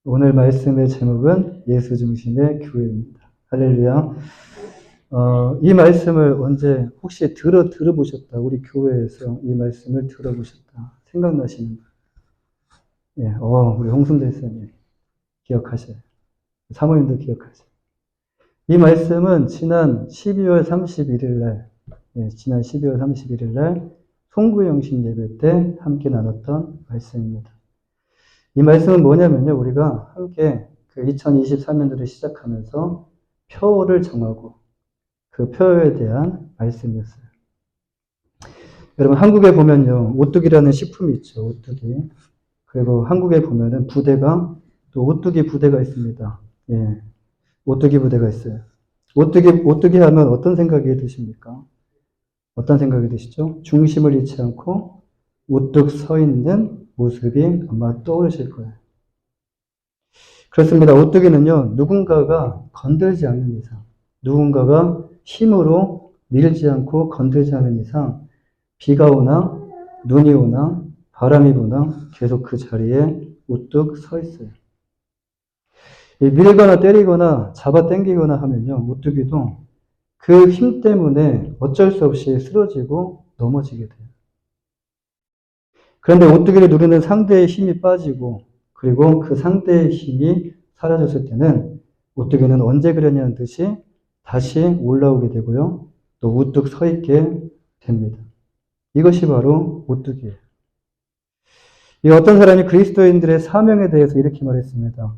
오늘 말씀의 제목은 예수 중심의 교회입니다. 할렐루야. 이 말씀을 언제 혹시 들어보셨다. 우리 교회에서 이 말씀을 들어보셨다. 생각나시는 분? 예, 우리 홍순대 선생님 기억하셔요. 사모님도 기억하세요. 이 말씀은 지난 12월 31일 날, 지난 12월 31일 날 송구영신 예배 때 함께 나눴던 말씀입니다. 이 말씀은 뭐냐면요. 우리가 함께 그 2023년도를 시작하면서 표를 정하고 그 표에 대한 말씀이었어요. 여러분, 한국에 보면요. 오뚜기라는 식품이 있죠. 오뚜기. 그리고 한국에 보면은 부대가, 또 오뚜기 부대가 있습니다. 예. 오뚜기 부대가 있어요. 오뚜기 하면 어떤 생각이 드십니까? 어떤 생각이 드시죠? 중심을 잃지 않고 우뚝 서 있는 모습이 아마 떠오르실 거예요. 그렇습니다. 오뚜기는요, 누군가가 건들지 않는 이상, 누군가가 힘으로 밀지 않고 건들지 않는 이상, 비가 오나, 눈이 오나, 바람이 부나 계속 그 자리에 우뚝 서 있어요. 밀거나 때리거나 잡아 당기거나 하면요, 오뚜기도 그 힘 때문에 어쩔 수 없이 쓰러지고 넘어지게 돼요. 그런데 오뚜기를 누르는 상대의 힘이 빠지고, 그리고 그 상대의 힘이 사라졌을 때는 오뚜기는 언제 그랬냐는 듯이 다시 올라오게 되고요. 또 우뚝 서 있게 됩니다. 이것이 바로 오뚜기예요. 이 어떤 사람이 그리스도인들의 사명에 대해서 이렇게 말했습니다.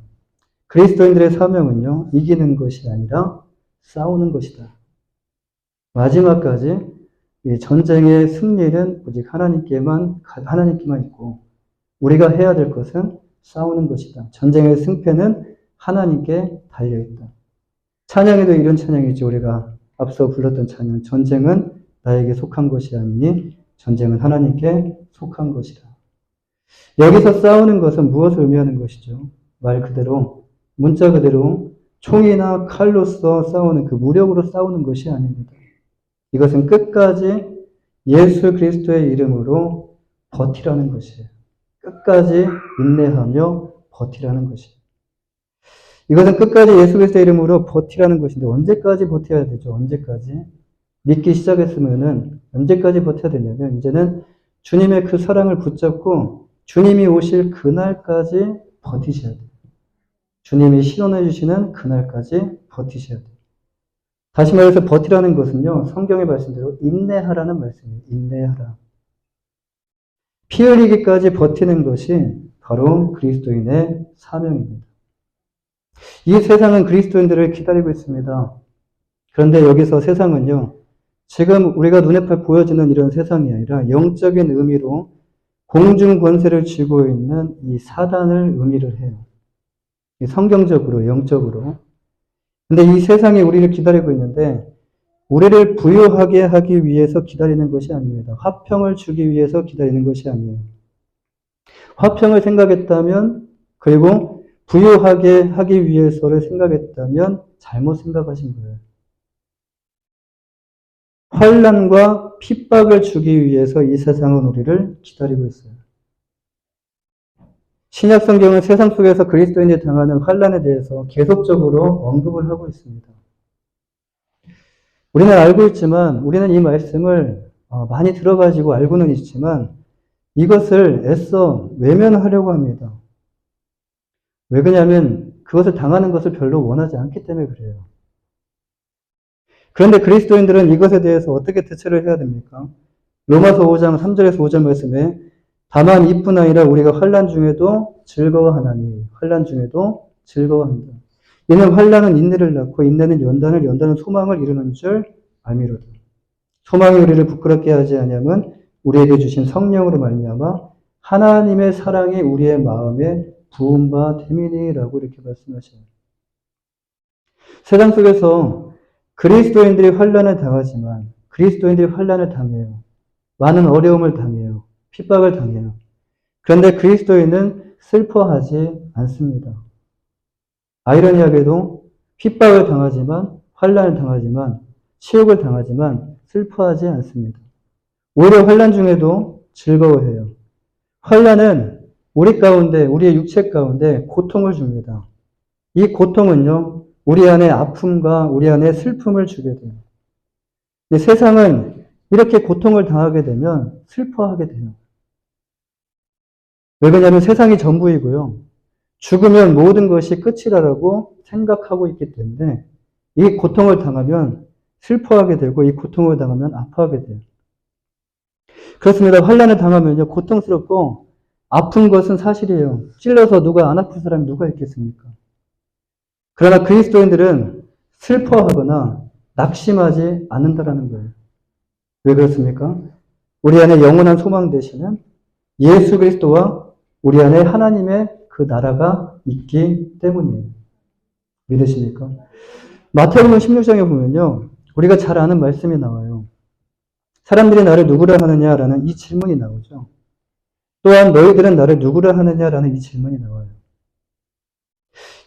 그리스도인들의 사명은요, 이기는 것이 아니라 싸우는 것이다. 마지막까지 이 전쟁의 승리는 오직 하나님께만 있고, 우리가 해야 될 것은 싸우는 것이다. 전쟁의 승패는 하나님께 달려있다. 찬양에도 이런 찬양이죠. 우리가 앞서 불렀던 찬양. 전쟁은 나에게 속한 것이 아니니 전쟁은 하나님께 속한 것이다. 여기서 싸우는 것은 무엇을 의미하는 것이죠? 말 그대로, 문자 그대로 총이나 칼로서 싸우는 그 무력으로 싸우는 것이 아닙니다. 이것은 끝까지 예수 그리스도의 이름으로 버티라는 것이에요. 끝까지 인내하며 버티라는 것이에요. 이것은 끝까지 예수 그리스도의 이름으로 버티라는 것인데 언제까지 버텨야 되죠? 언제까지? 믿기 시작했으면은 언제까지 버텨야 되냐면 이제는 주님의 그 사랑을 붙잡고 주님이 오실 그날까지 버티셔야 돼요. 주님이 시원해 주시는 그날까지 버티셔야 돼요. 다시 말해서 버티라는 것은요. 성경의 말씀대로 인내하라는 말씀이에요. 인내하라. 피 흘리기까지 버티는 것이 바로 그리스도인의 사명입니다. 이 세상은 그리스도인들을 기다리고 있습니다. 그런데 여기서 세상은요, 지금 우리가 눈에 보여지는 이런 세상이 아니라 영적인 의미로 공중 권세를 쥐고 있는 이 사단을 의미를 해요. 성경적으로, 영적으로. 근데 이 세상이 우리를 기다리고 있는데, 우리를 부유하게 하기 위해서 기다리는 것이 아닙니다. 화평을 주기 위해서 기다리는 것이 아니에요. 화평을 생각했다면, 그리고 부유하게 하기 위해서를 생각했다면 잘못 생각하신 거예요. 환난과 핍박을 주기 위해서 이 세상은 우리를 기다리고 있어요. 신약 성경은 세상 속에서 그리스도인이 당하는 환난에 대해서 계속적으로 언급을 하고 있습니다. 우리는 알고 있지만, 우리는 이 말씀을 많이 들어가지고 알고는 있지만, 이것을 애써 외면하려고 합니다. 왜 그러냐면, 그것을 당하는 것을 별로 원하지 않기 때문에 그래요. 그런데 그리스도인들은 이것에 대해서 어떻게 대처를 해야 됩니까? 로마서 5장 3절에서 5절 말씀에 다만 이뿐 아니라 우리가 환난 중에도 즐거워하나니 환난 중에도 즐거워한다. 이는 환난은 인내를 낳고 인내는 연단은 소망을 이루는 줄 알미로다. 소망이 우리를 부끄럽게 하지 아니하면 우리에게 주신 성령으로 말미암아 하나님의 사랑이 우리의 마음에 부은 바 됨이니라고 이렇게 말씀하셔요. 세상 속에서 그리스도인들이 환난을 당하지만 그리스도인들이 환난을 당해요. 많은 어려움을 당해요. 핍박을 당해요. 그런데 그리스도인은 슬퍼하지 않습니다. 아이러니하게도 핍박을 당하지만 환난을 당하지만 치욕을 당하지만 슬퍼하지 않습니다. 오히려 환난 중에도 즐거워해요. 환난은 우리 가운데, 우리의 육체 가운데 고통을 줍니다. 이 고통은요, 우리 안에 아픔과 우리 안에 슬픔을 주게 돼요. 근데 세상은 이렇게 고통을 당하게 되면 슬퍼하게 돼요. 왜 그러냐면 세상이 전부이고요. 죽으면 모든 것이 끝이라고 생각하고 있기 때문에 이 고통을 당하면 슬퍼하게 되고 이 고통을 당하면 아파하게 돼요. 그렇습니다. 환난을 당하면요, 고통스럽고 아픈 것은 사실이에요. 찔러서 누가 안 아픈 사람이 누가 있겠습니까? 그러나 그리스도인들은 슬퍼하거나 낙심하지 않는다라는 거예요. 왜 그렇습니까? 우리 안에 영원한 소망 되시는 예수 그리스도와 우리 안에 하나님의 그 나라가 있기 때문이에요. 믿으십니까? 마태복음 16장에 보면요, 우리가 잘 아는 말씀이 나와요. 사람들이 나를 누구라 하느냐라는 이 질문이 나오죠. 또한 너희들은 나를 누구라 하느냐라는 이 질문이 나와요.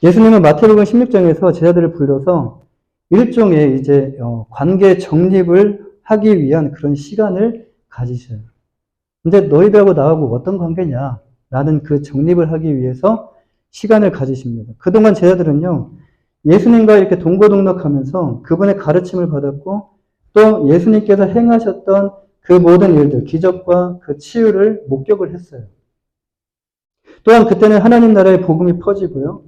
예수님은 마태복음 16장에서 제자들을 불러서 일종의 이제 관계 정립을 하기 위한 그런 시간을 가지셔요. 근데 너희들하고 나하고 어떤 관계냐? 라는 그 정립을 하기 위해서 시간을 가지십니다. 그동안 제자들은요, 예수님과 이렇게 동고동락하면서 그분의 가르침을 받았고, 또 예수님께서 행하셨던 그 모든 일들, 기적과 그 치유를 목격을 했어요. 또한 그때는 하나님 나라의 복음이 퍼지고요.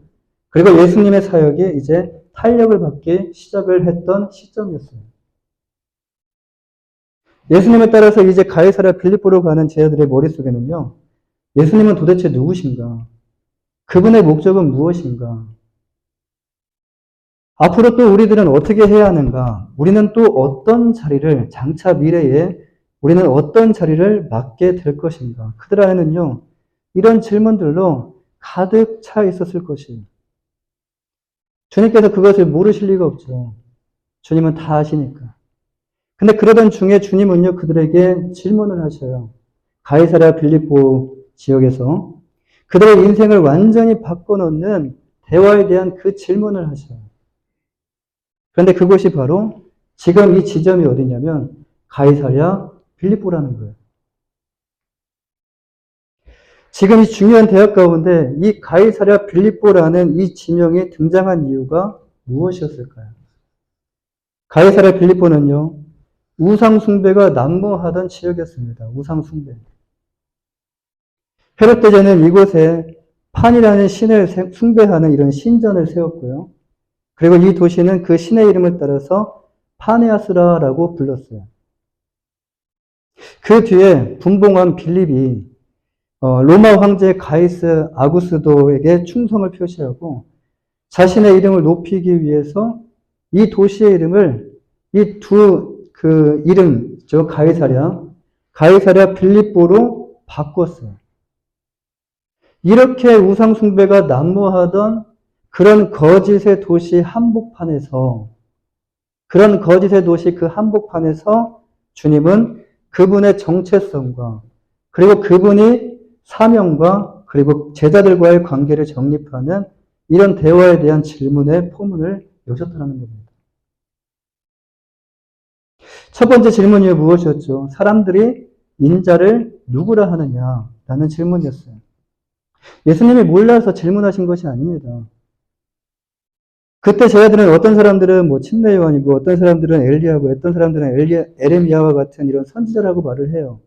그리고 예수님의 사역이 이제 탄력을 받기 시작을 했던 시점이었어요. 예수님을 따라서 이제 가이사랴 빌립보로 가는 제자들의 머릿속에는요, 예수님은 도대체 누구신가? 그분의 목적은 무엇인가? 앞으로 또 우리들은 어떻게 해야 하는가? 우리는 또 어떤 자리를, 장차 미래에 우리는 어떤 자리를 맡게 될 것인가? 그들 안에는요, 이런 질문들로 가득 차 있었을 것이에요. 주님께서 그것을 모르실 리가 없죠. 주님은 다 아시니까. 근데 그러던 중에 주님은요, 그들에게 질문을 하셔요. 가이사랴 빌립보 지역에서 그들의 인생을 완전히 바꿔놓는 대화에 대한 그 질문을 하셔요. 그런데 그것이 바로 지금 이 지점이 어디냐면 가이사랴 빌립보라는 거예요. 지금 이 중요한 대학 가운데 이 가이사랴 빌립보라는 이 지명이 등장한 이유가 무엇이었을까요? 가이사랴 빌립보는요, 우상숭배가 난무하던 지역이었습니다. 우상숭배. 헤롯 대제는 이곳에 판이라는 신을 숭배하는 이런 신전을 세웠고요. 그리고 이 도시는 그 신의 이름을 따라서 파네아스라라고 불렀어요. 그 뒤에 분봉한 빌립이 로마 황제 가이스 아구스도에게 충성을 표시하고 자신의 이름을 높이기 위해서 이 도시의 이름을 이 두 그 이름, 가이사랴 빌립보로 바꿨어요. 이렇게 우상숭배가 난무하던 그런 거짓의 도시 한복판에서 그런 거짓의 도시 그 한복판에서 주님은 그분의 정체성과 그리고 그분이 사명과 그리고 제자들과의 관계를 정립하는 이런 대화에 대한 질문의 포문을 여셨다는 겁니다. 첫 번째 질문이 무엇이었죠? 사람들이 인자를 누구라 하느냐라는 질문이었어요. 예수님이 몰라서 질문하신 것이 아닙니다. 그때 제자들은 어떤 사람들은 뭐 침례 요한이고 어떤 사람들은 엘리야고 어떤 사람들은 에레미야와 같은 이런 선지자라고 말을 해요.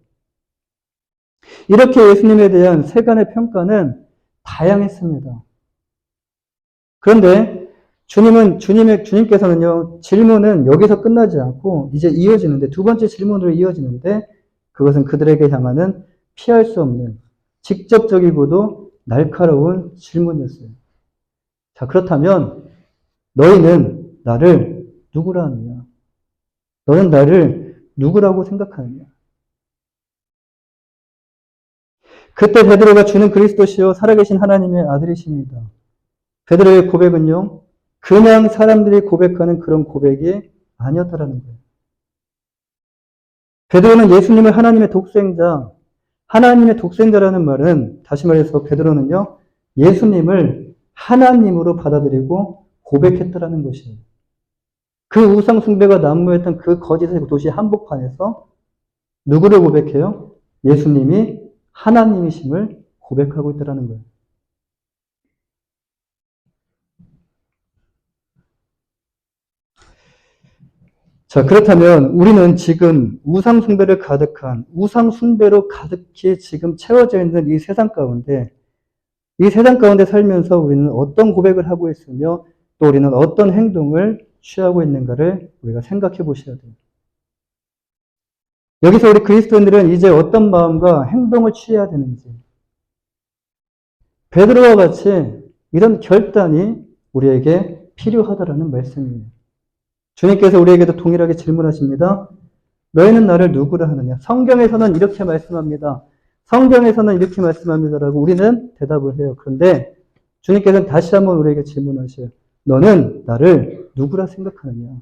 이렇게 예수님에 대한 세간의 평가는 다양했습니다. 그런데 주님께서는요, 질문은 여기서 끝나지 않고 이제 이어지는데, 두 번째 질문으로 이어지는데, 그것은 그들에게 향하는 피할 수 없는 직접적이고도 날카로운 질문이었어요. 자, 그렇다면, 너희는 나를 누구라 하느냐? 너는 나를 누구라고 생각하느냐? 그때 베드로가 주는 그리스도시요 살아계신 하나님의 아들이십니다. 베드로의 고백은요, 그냥 사람들이 고백하는 그런 고백이 아니었다라는 거예요. 베드로는 예수님을 하나님의 독생자라는 말은 다시 말해서 베드로는요, 예수님을 하나님으로 받아들이고 고백했다라는 것이에요. 그 우상 숭배가 난무했던 그 거짓의 도시 한복판에서 누구를 고백해요? 예수님이 하나님이심을 고백하고 있다는 거예요. 자, 그렇다면 우리는 지금 우상숭배를 가득한, 우상숭배로 가득히 지금 채워져 있는 이 세상 가운데, 이 세상 가운데 살면서 우리는 어떤 고백을 하고 있으며 또 우리는 어떤 행동을 취하고 있는가를 우리가 생각해 보셔야 돼요. 여기서 우리 그리스도인들은 이제 어떤 마음과 행동을 취해야 되는지, 베드로와 같이 이런 결단이 우리에게 필요하다라는 말씀이에요. 주님께서 우리에게도 동일하게 질문하십니다. 너희는 나를 누구라 하느냐? 성경에서는 이렇게 말씀합니다. 성경에서는 이렇게 말씀합니다라고 우리는 대답을 해요. 그런데 주님께서는 다시 한번 우리에게 질문하셔요. 너는 나를 누구라 생각하느냐?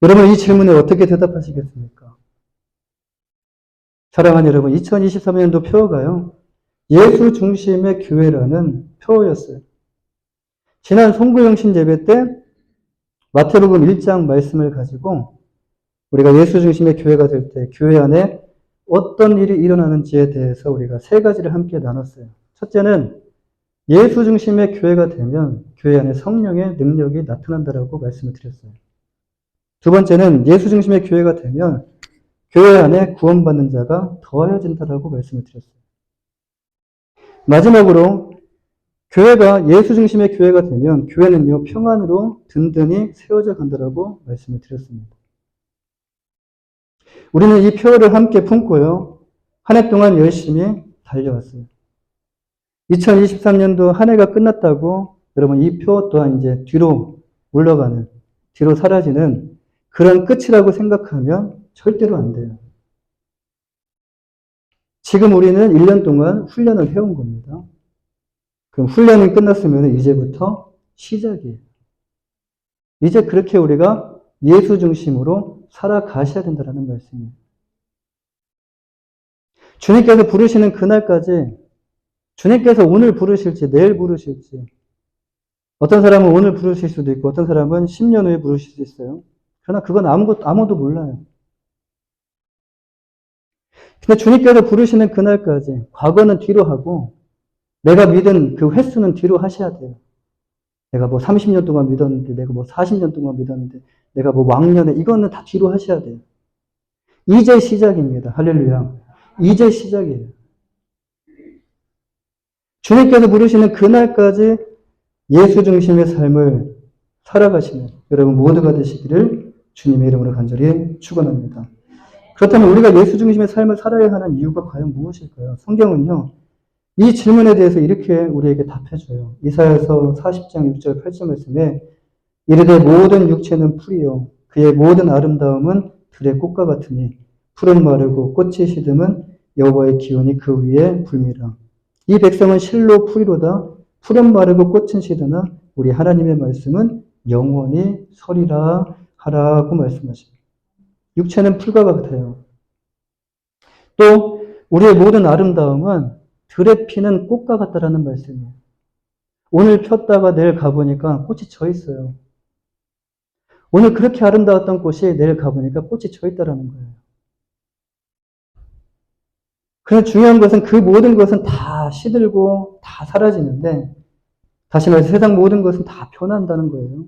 여러분 이 질문에 어떻게 대답하시겠습니까? 사랑하는 여러분, 2023년도 표어가요. 예수 중심의 교회라는 표어였어요. 지난 송구영신 예배 때 마태복음 1장 말씀을 가지고 우리가 예수 중심의 교회가 될 때 교회 안에 어떤 일이 일어나는지에 대해서 우리가 세 가지를 함께 나눴어요. 첫째는 예수 중심의 교회가 되면 교회 안에 성령의 능력이 나타난다라고 말씀을 드렸어요. 두 번째는 예수 중심의 교회가 되면 교회 안에 구원받는 자가 더하여진다라고 말씀을 드렸어요. 마지막으로 교회가 예수 중심의 교회가 되면 교회는요 평안으로 든든히 세워져 간다라고 말씀을 드렸습니다. 우리는 이 표어를 함께 품고요. 한 해 동안 열심히 달려왔어요. 2023년도 한 해가 끝났다고 여러분 이 표 또한 이제 뒤로 물러가는, 뒤로 사라지는 그런 끝이라고 생각하면 절대로 안 돼요. 지금 우리는 1년 동안 훈련을 해온 겁니다. 그럼 훈련이 끝났으면 이제부터 시작이에요. 이제 그렇게 우리가 예수 중심으로 살아가셔야 된다는 말씀이에요. 주님께서 부르시는 그날까지 주님께서 오늘 부르실지 내일 부르실지 어떤 사람은 오늘 부르실 수도 있고 어떤 사람은 10년 후에 부르실 수 있어요. 그러나 그건 아무도 몰라요. 근데 주님께서 부르시는 그날까지 과거는 뒤로 하고 내가 믿은 그 횟수는 뒤로 하셔야 돼요. 내가 뭐 30년 동안 믿었는데 내가 뭐 40년 동안 믿었는데 내가 뭐 왕년에 이거는 다 뒤로 하셔야 돼요. 이제 시작입니다. 할렐루야. 이제 시작이에요. 주님께서 부르시는 그날까지 예수 중심의 삶을 살아가시는 여러분 모두가 되시기를 주님의 이름으로 간절히 축원합니다. 그렇다면 우리가 예수 중심의 삶을 살아야 하는 이유가 과연 무엇일까요? 성경은요. 이 질문에 대해서 이렇게 우리에게 답해줘요. 이사야서 40장 6절 8절 말씀에 이르되 모든 육체는 풀이요 그의 모든 아름다움은 들의 꽃과 같으니 풀은 마르고 꽃이 시듬은 여호와의 기운이 그 위에 불미라. 이 백성은 실로 풀이로다. 풀은 마르고 꽃은 시드나 우리 하나님의 말씀은 영원히 서리라 하라고 말씀하십니다. 육체는 풀과 같아요. 또 우리의 모든 아름다움은 들에 피는 꽃과 같다라는 말씀이에요. 오늘 폈다가 내일 가보니까 꽃이 져 있어요. 오늘 그렇게 아름다웠던 꽃이 내일 가보니까 꽃이 져 있다라는 거예요. 그래서 중요한 것은 그 모든 것은 다 시들고 다 사라지는데 다시 말해서 세상 모든 것은 다 변한다는 거예요.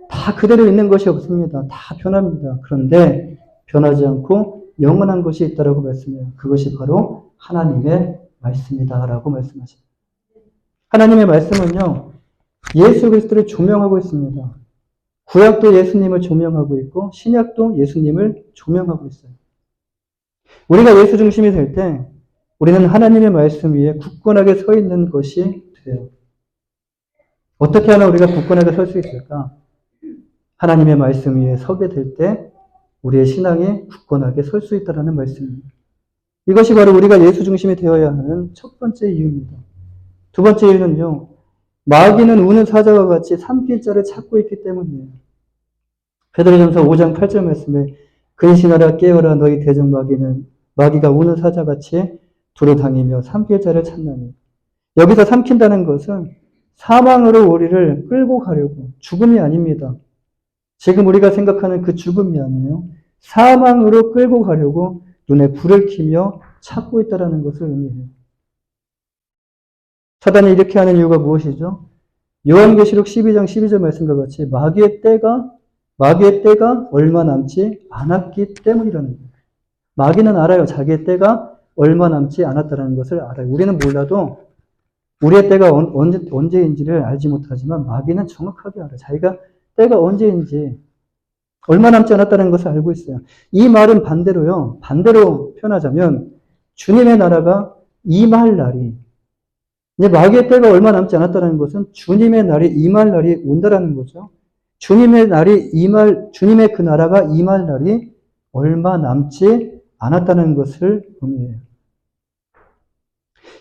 다 그대로 있는 것이 없습니다. 다 변합니다. 그런데 변하지 않고 영원한 것이 있다라고 말씀해요. 그것이 바로 하나님의 말씀이다라고 말씀하십니다. 하나님의 말씀은요. 예수 그리스도를 조명하고 있습니다. 구약도 예수님을 조명하고 있고 신약도 예수님을 조명하고 있어요. 우리가 예수 중심이 될 때 우리는 하나님의 말씀 위에 굳건하게 서 있는 것이 돼요. 어떻게 하면 우리가 굳건하게 설 수 있을까? 하나님의 말씀 위에 서게 될 때 우리의 신앙이 굳건하게 설 수 있다는 말씀입니다. 이것이 바로 우리가 예수 중심이 되어야 하는 첫 번째 이유입니다. 두 번째 이유는요. 마귀는 우는 사자와 같이 삼킬 자를 찾고 있기 때문이에요. 베드로전서 5장 8절 말씀에 근신하라 깨어라 너희 대적 마귀가 우는 사자같이 두루다니며 삼킬 자를 찾나니. 여기서 삼킨다는 것은 사망으로 우리를 끌고 가려고 죽음이 아닙니다. 지금 우리가 생각하는 그 죽음이 아니에요. 사망으로 끌고 가려고 눈에 불을 켜며 찾고 있다는 것을 의미해요. 사단이 이렇게 하는 이유가 무엇이죠? 요한계시록 12장 12절 말씀과 같이 마귀의 때가 얼마 남지 않았기 때문이라는 거예요. 마귀는 알아요. 자기의 때가 얼마 남지 않았다는 것을 알아요. 우리는 몰라도 우리의 때가 언제인지를 알지 못하지만 마귀는 정확하게 알아요. 자기가 때가 언제인지 얼마 남지 않았다는 것을 알고 있어요. 이 말은 반대로 표현하자면 주님의 나라가 임할 날이, 이제 마귀의 때가 얼마 남지 않았다는 것은 주님의 날이 임할 날이 온다라는 거죠. 주님의 그 나라가 임할 날이 얼마 남지 않았다는 것을 의미해요.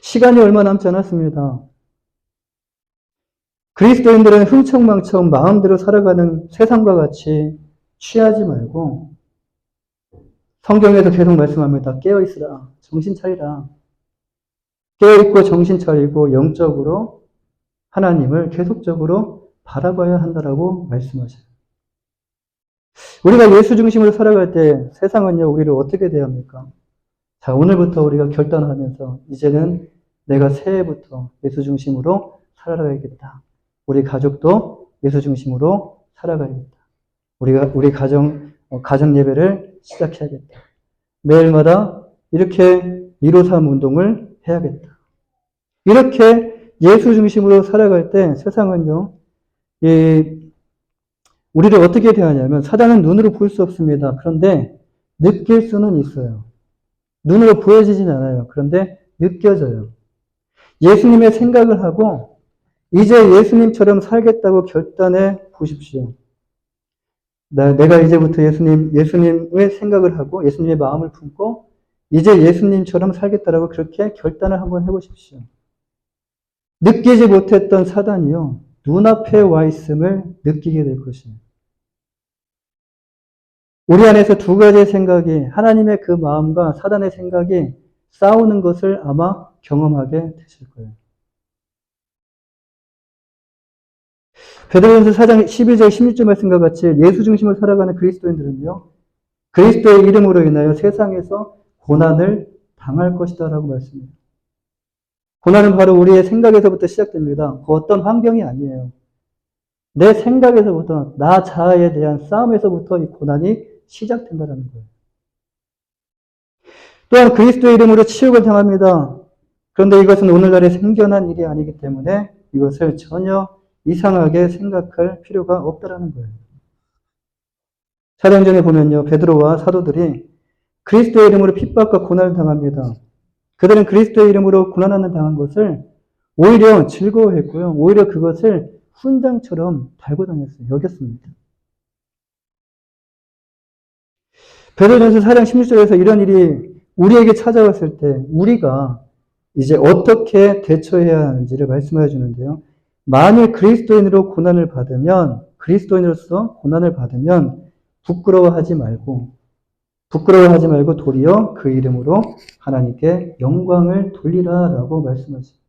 시간이 얼마 남지 않았습니다. 그리스도인들은 흥청망청 마음대로 살아가는 세상과 같이 취하지 말고 성경에서 계속 말씀합니다. 깨어있으라. 정신 차리라. 깨어있고 정신 차리고 영적으로 하나님을 계속적으로 바라봐야 한다라고 말씀하셔요. 우리가 예수 중심으로 살아갈 때 세상은요, 우리를 어떻게 대합니까? 자, 오늘부터 우리가 결단하면서 이제는 내가 새해부터 예수 중심으로 살아가야겠다. 우리 가족도 예수 중심으로 살아가야겠다. 우리 가정 예배를 시작해야겠다. 매일마다 이렇게 153 운동을 해야겠다. 이렇게 예수 중심으로 살아갈 때 세상은요, 우리를 어떻게 대하냐면 사단은 눈으로 볼 수 없습니다. 그런데 느낄 수는 있어요. 눈으로 보여지진 않아요. 그런데 느껴져요. 예수님의 생각을 하고 이제 예수님처럼 살겠다고 결단해 보십시오. 내가 이제부터 예수님의 생각을 하고 예수님의 마음을 품고 이제 예수님처럼 살겠다라고 그렇게 결단을 한번 해보십시오. 느끼지 못했던 사단이요, 눈앞에 와 있음을 느끼게 될 것이에요. 우리 안에서 두 가지의 생각이, 하나님의 그 마음과 사단의 생각이 싸우는 것을 아마 경험하게 되실 거예요. 베드로전서 4장 11절 16절 말씀과 같이 예수 중심으로 살아가는 그리스도인들은요, 그리스도의 이름으로 인하여 세상에서 고난을 당할 것이다 라고 말씀해요. 고난은 바로 우리의 생각에서부터 시작됩니다. 그 어떤 환경이 아니에요. 내 생각에서부터, 나 자아에 대한 싸움에서부터 이 고난이 시작된다는 거예요. 또한 그리스도의 이름으로 치욕을 당합니다. 그런데 이것은 오늘날에 생겨난 일이 아니기 때문에 이것을 전혀 이상하게 생각할 필요가 없다는 거예요. 사도행전에 보면요, 베드로와 사도들이 그리스도의 이름으로 핍박과 고난을 당합니다. 그들은 그리스도의 이름으로 고난을 당한 것을 오히려 즐거워했고요. 오히려 그것을 훈장처럼 달고 다녔어요. 여겼습니다. 베드로전서 4장 16절에서 이런 일이 우리에게 찾아왔을 때 우리가 이제 어떻게 대처해야 하는지를 말씀해 주는데요. 만일 그리스도인으로서 고난을 받으면 부끄러워하지 말고 도리어 그 이름으로 하나님께 영광을 돌리라라고 말씀하십니다.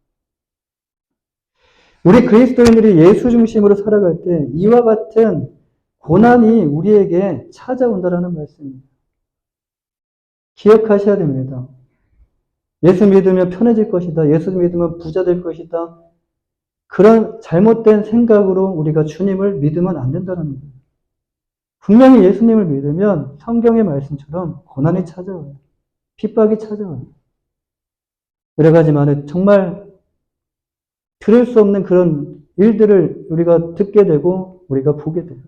우리 그리스도인들이 예수 중심으로 살아갈 때 이와 같은 고난이 우리에게 찾아온다라는 말씀입니다. 기억하셔야 됩니다. 예수 믿으면 편해질 것이다. 예수 믿으면 부자 될 것이다. 그런 잘못된 생각으로 우리가 주님을 믿으면 안 된다는 거예요. 분명히 예수님을 믿으면 성경의 말씀처럼 고난이 찾아와요. 핍박이 찾아와요. 여러 가지 많은 정말 들을 수 없는 그런 일들을 우리가 듣게 되고 우리가 보게 돼요.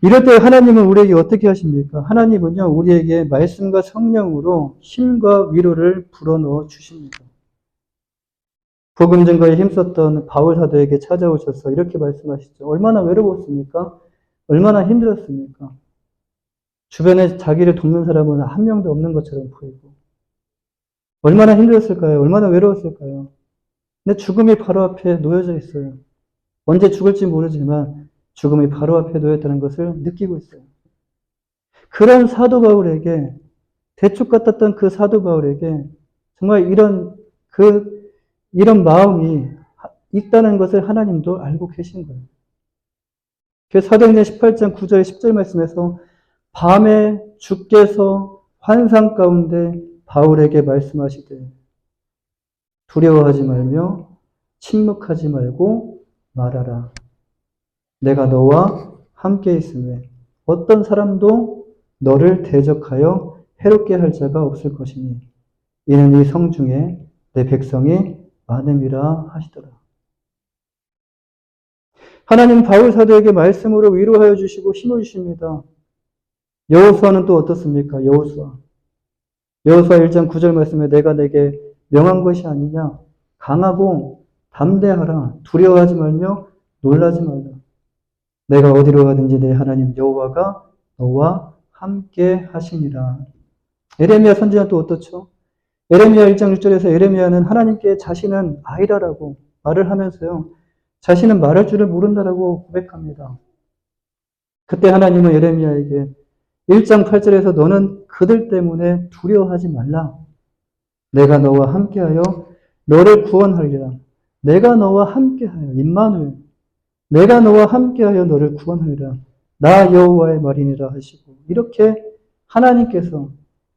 이럴 때 하나님은 우리에게 어떻게 하십니까? 하나님은요, 우리에게 말씀과 성령으로 힘과 위로를 불어넣어 주십니다. 복음 증거에 힘썼던 바울 사도에게 찾아오셔서 이렇게 말씀하시죠. 얼마나 외로웠습니까? 얼마나 힘들었습니까? 주변에 자기를 돕는 사람은 한 명도 없는 것처럼 보이고 얼마나 힘들었을까요? 얼마나 외로웠을까요? 근데 죽음이 바로 앞에 놓여져 있어요. 언제 죽을지 모르지만 죽음이 바로 앞에 놓였다는 것을 느끼고 있어요. 그런 사도 바울에게, 대축 같았던 그 사도 바울에게 정말 이런 마음이 있다는 것을 하나님도 알고 계신 거예요. 사도행전 18장 9절 10절 말씀에서 밤에 주께서 환상 가운데 바울에게 말씀하시되 두려워하지 말며 침묵하지 말고 말하라. 내가 너와 함께 있으며 어떤 사람도 너를 대적하여 해롭게 할 자가 없을 것이니 이는 이 성 중에 내 백성이 많음이라 하시더라. 하나님 바울 사도에게 말씀으로 위로하여 주시고 힘을 주십니다. 여호수아는 또 어떻습니까? 여호수아 1장 9절 말씀에 내가 내게 명한 것이 아니냐. 강하고 담대하라. 두려워하지 말며 놀라지 말라. 내가 어디로 가든지 내 하나님 여호와가 너와 함께 하시니라. 에레미야 선지자는 또 어떻죠? 에레미야 1장 6절에서 에레미야는 하나님께 자신은 아이라라고 말을 하면서요. 자신은 말할 줄을 모른다라고 고백합니다. 그때 하나님은 에레미야에게 1장 8절에서 너는 그들 때문에 두려워하지 말라. 내가 너와 함께하여 너를 구원하리라. 내가 너와 함께하여 임마누엘. 내가 너와 함께하여 너를 구원하리라. 나 여호와의 말이니라 하시고 이렇게 하나님께서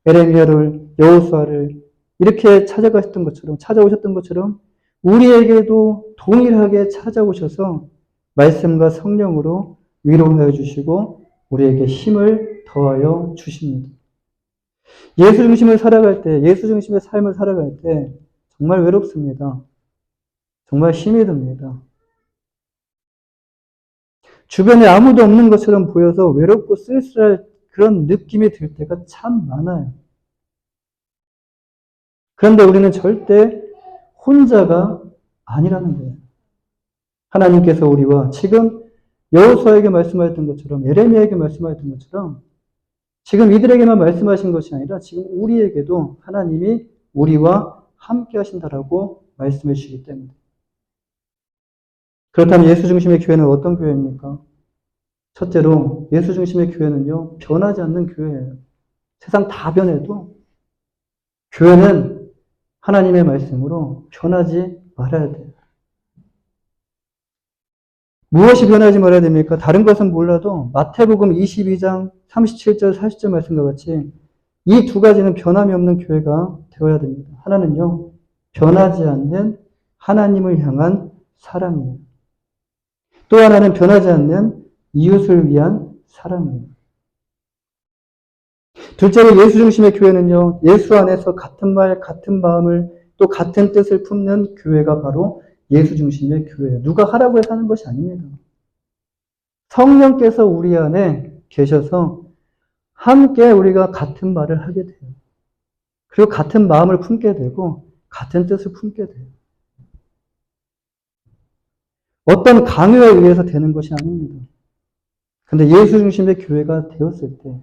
에레미야를 여호수아를 이렇게 찾아오셨던 것처럼 우리에게도 동일하게 찾아오셔서 말씀과 성령으로 위로하여 주시고 우리에게 힘을 더하여 주십니다. 예수 중심을 살아갈 때, 예수 중심의 삶을 살아갈 때 정말 외롭습니다. 정말 힘이 듭니다. 주변에 아무도 없는 것처럼 보여서 외롭고 쓸쓸할 그런 느낌이 들 때가 참 많아요. 그런데 우리는 절대 혼자가 아니라는 거예요. 하나님께서 우리와 지금 여호수아에게 말씀하셨던 것처럼 에레미야에게 말씀하셨던 것처럼 지금 이들에게만 말씀하신 것이 아니라 지금 우리에게도 하나님이 우리와 함께 하신다라고 말씀해 주시기 때문에 그렇다면 예수 중심의 교회는 어떤 교회입니까? 첫째로 예수 중심의 교회는요. 변하지 않는 교회예요. 세상 다 변해도 교회는 하나님의 말씀으로 변하지 말아야 돼요. 무엇이 변하지 말아야 됩니까? 다른 것은 몰라도 마태복음 22장 37절 40절 말씀과 같이 이 두 가지는 변함이 없는 교회가 되어야 됩니다. 하나는요. 변하지 않는 하나님을 향한 사랑이에요. 또 하나는 변하지 않는 이웃을 위한 사랑이에요. 둘째로 예수 중심의 교회는요. 예수 안에서 같은 말, 같은 마음을 또 같은 뜻을 품는 교회가 바로 예수 중심의 교회예요. 누가 하라고 해서 하는 것이 아닙니다. 성령께서 우리 안에 계셔서 함께 우리가 같은 말을 하게 돼요. 그리고 같은 마음을 품게 되고 같은 뜻을 품게 돼요. 어떤 강요에 의해서 되는 것이 아닙니다. 그런데 예수 중심의 교회가 되었을 때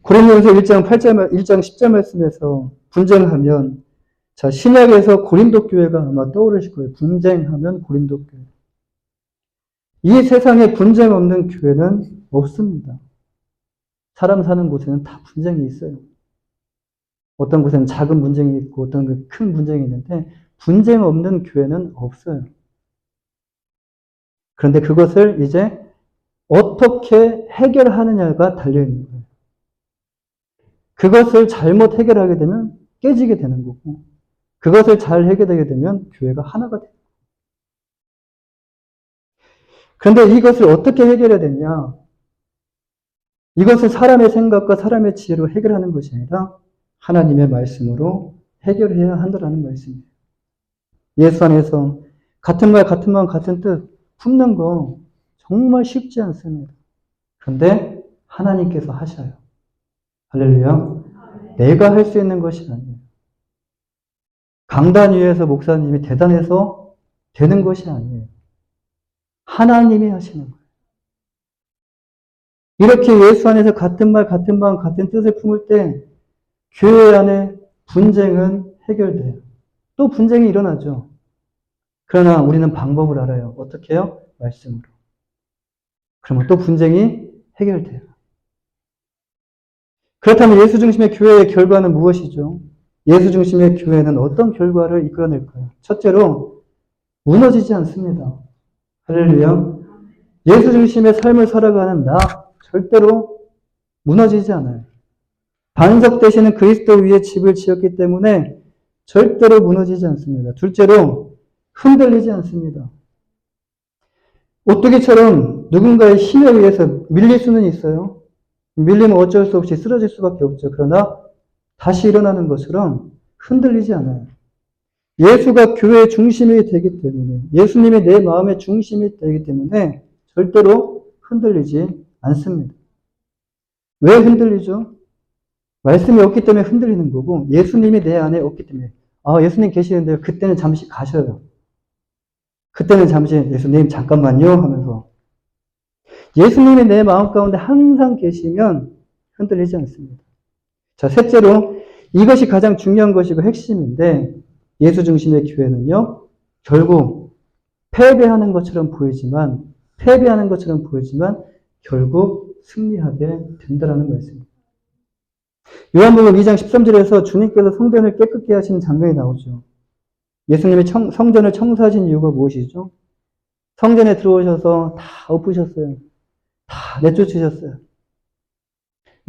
고린도전서 1장 10절 말씀에서 분쟁하면 자, 신약에서 고린도 교회가 아마 떠오르실 거예요. 분쟁하면 고린도 교회. 이 세상에 분쟁 없는 교회는 없습니다. 사람 사는 곳에는 다 분쟁이 있어요. 어떤 곳에는 작은 분쟁이 있고 어떤 큰 분쟁이 있는데 분쟁 없는 교회는 없어요. 그런데 그것을 이제 어떻게 해결하느냐가 달려있는 거예요. 그것을 잘못 해결하게 되면 깨지게 되는 거고 그것을 잘 해결하게 되면 교회가 하나가 돼요. 그런데 이것을 어떻게 해결해야 되냐? 이것을 사람의 생각과 사람의 지혜로 해결하는 것이 아니라 하나님의 말씀으로 해결해야 한다는 말씀이에요. 예수 안에서 같은 말, 같은 마음, 같은 뜻 품는 거 정말 쉽지 않습니다. 그런데 하나님께서 하셔요. 할렐루야. 내가 할 수 있는 것이 아니에요. 강단 위에서 목사님이 대단해서 되는 것이 아니에요. 하나님이 하시는 거예요. 이렇게 예수 안에서 같은 말, 같은 마음, 같은 뜻을 품을 때 교회 안에 분쟁은 해결돼요. 또 분쟁이 일어나죠. 그러나 우리는 방법을 알아요. 어떻게 해요? 말씀으로. 그러면 또 분쟁이 해결돼요. 그렇다면 예수 중심의 교회의 결과는 무엇이죠? 예수 중심의 교회는 어떤 결과를 이끌어낼까요? 첫째로 무너지지 않습니다. 할렐루야. 예수 중심의 삶을 살아가는 나 절대로 무너지지 않아요. 반석 되시는 그리스도 위에 집을 지었기 때문에 절대로 무너지지 않습니다. 둘째로 흔들리지 않습니다. 오뚜기처럼 누군가의 힘에 의해서 밀릴 수는 있어요. 밀리면 어쩔 수 없이 쓰러질 수밖에 없죠. 그러나 다시 일어나는 것처럼 흔들리지 않아요. 예수가 교회의 중심이 되기 때문에, 예수님이 내 마음의 중심이 되기 때문에 절대로 흔들리지 않습니다. 왜 흔들리죠? 말씀이 없기 때문에 흔들리는 거고, 예수님이 내 안에 없기 때문에. 아, 예수님 계시는데 그때는 잠시 가셔요. 그때는 잠시 예수님 잠깐만요 하면서. 예수님이 내 마음 가운데 항상 계시면 흔들리지 않습니다. 자, 셋째로 이것이 가장 중요한 것이고 핵심인데, 예수 중심의 교회는요, 결국 패배하는 것처럼 보이지만 결국 승리하게 된다는 말씀입니다. 요한복음 2장 13절에서 주님께서 성전을 깨끗게 하시는 장면이 나오죠. 예수님이 성전을 청소하신 이유가 무엇이죠? 성전에 들어오셔서 다 엎으셨어요. 다 내쫓으셨어요.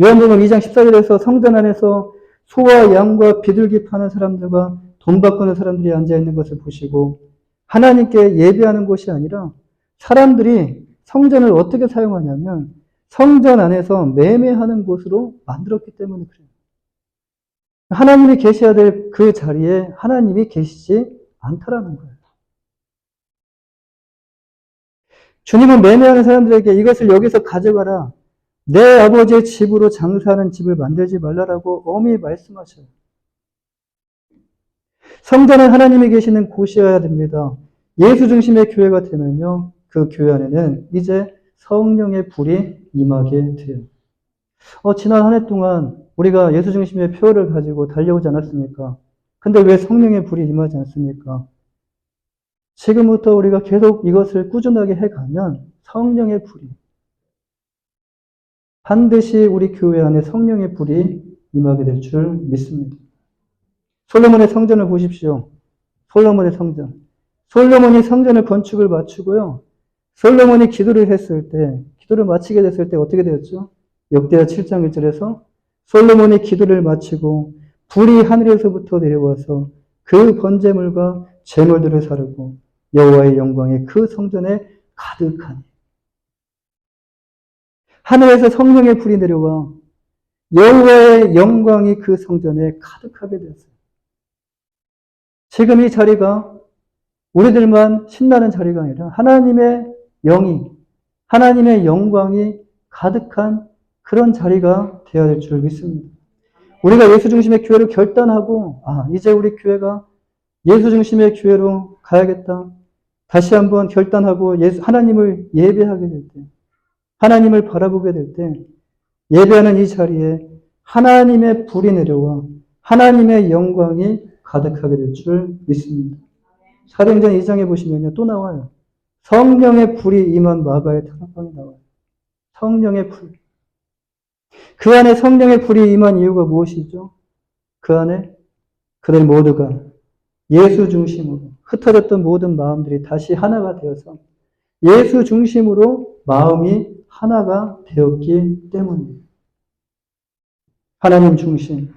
요한복음 2장 14절에서 성전 안에서 소와 양과 비둘기 파는 사람들과 돈 바꾸는 사람들이 앉아있는 것을 보시고 하나님께 예배하는 곳이 아니라 사람들이 성전을 어떻게 사용하냐면 성전 안에서 매매하는 곳으로 만들었기 때문에 그래요. 하나님이 계셔야 될 그 자리에 하나님이 계시지 않다라는 거예요. 주님은 매매하는 사람들에게 이것을 여기서 가져가라. 내 아버지의 집으로 장사하는 집을 만들지 말라라고 엄히 말씀하셔요. 성전은 하나님이 계시는 곳이어야 됩니다. 예수 중심의 교회가 되면요, 그 교회 안에는 이제 성령의 불이 임하게 돼요. 지난 한 해 동안 우리가 예수 중심의 표를 가지고 달려오지 않았습니까? 근데 왜 성령의 불이 임하지 않습니까? 지금부터 우리가 계속 이것을 꾸준하게 해가면 성령의 불이 반드시 우리 교회 안에 성령의 불이 임하게 될 줄 믿습니다. 솔로몬의 성전을 보십시오. 솔로몬의 성전. 솔로몬이 성전을 건축을 마치고요. 솔로몬이 기도를 했을 때, 기도를 마치게 됐을 때 어떻게 되었죠? 역대하 7장 1절에서 솔로몬이 기도를 마치고 불이 하늘에서부터 내려와서 그 번제물과 제물들을 사르고 여호와의 영광이 그 성전에 가득하니. 하늘에서 성령의 불이 내려와 여호와의 영광이 그 성전에 가득하게 되었어요. 지금 이 자리가 우리들만 신나는 자리가 아니라 하나님의 영이, 하나님의 영광이 가득한 그런 자리가 되어야 될 줄 믿습니다. 우리가 예수 중심의 교회를 결단하고, 이제 우리 교회가 예수 중심의 교회로 가야겠다. 다시 한번 결단하고 하나님을 예배하게 될 때, 하나님을 바라보게 될 때, 예배하는 이 자리에 하나님의 불이 내려와 하나님의 영광이 가득하게 될 줄 믿습니다. 사도행전 2장에 보시면요, 또 나와요. 성령의 불이 임한 마가의 다락방이 나와요. 성령의 불. 그 안에 성령의 불이 임한 이유가 무엇이죠? 그 안에 그들 모두가 예수 중심으로 흩어졌던 모든 마음들이 다시 하나가 되어서 예수 중심으로 마음이 하나가 되었기 때문입니다. 하나님 중심,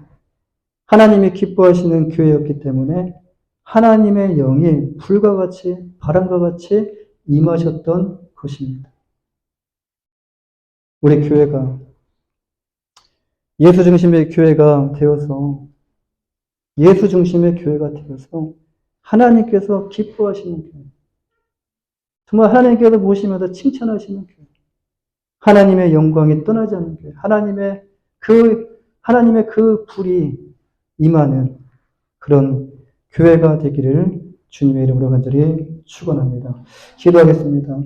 하나님이 기뻐하시는 교회였기 때문에 하나님의 영이 불과 같이 바람과 같이 임하셨던 것입니다. 우리 교회가 예수 중심의 교회가 되어서 예수 중심의 교회가 되어서 하나님께서 기뻐하시는 교회, 정말 하나님께서 보시면서 칭찬하시는 교회, 하나님의 영광이 떠나지 않는 교회, 하나님의 그 불이 임하는 그런 교회가 되기를 주님의 이름으로 간절히 축원합니다. 기도하겠습니다.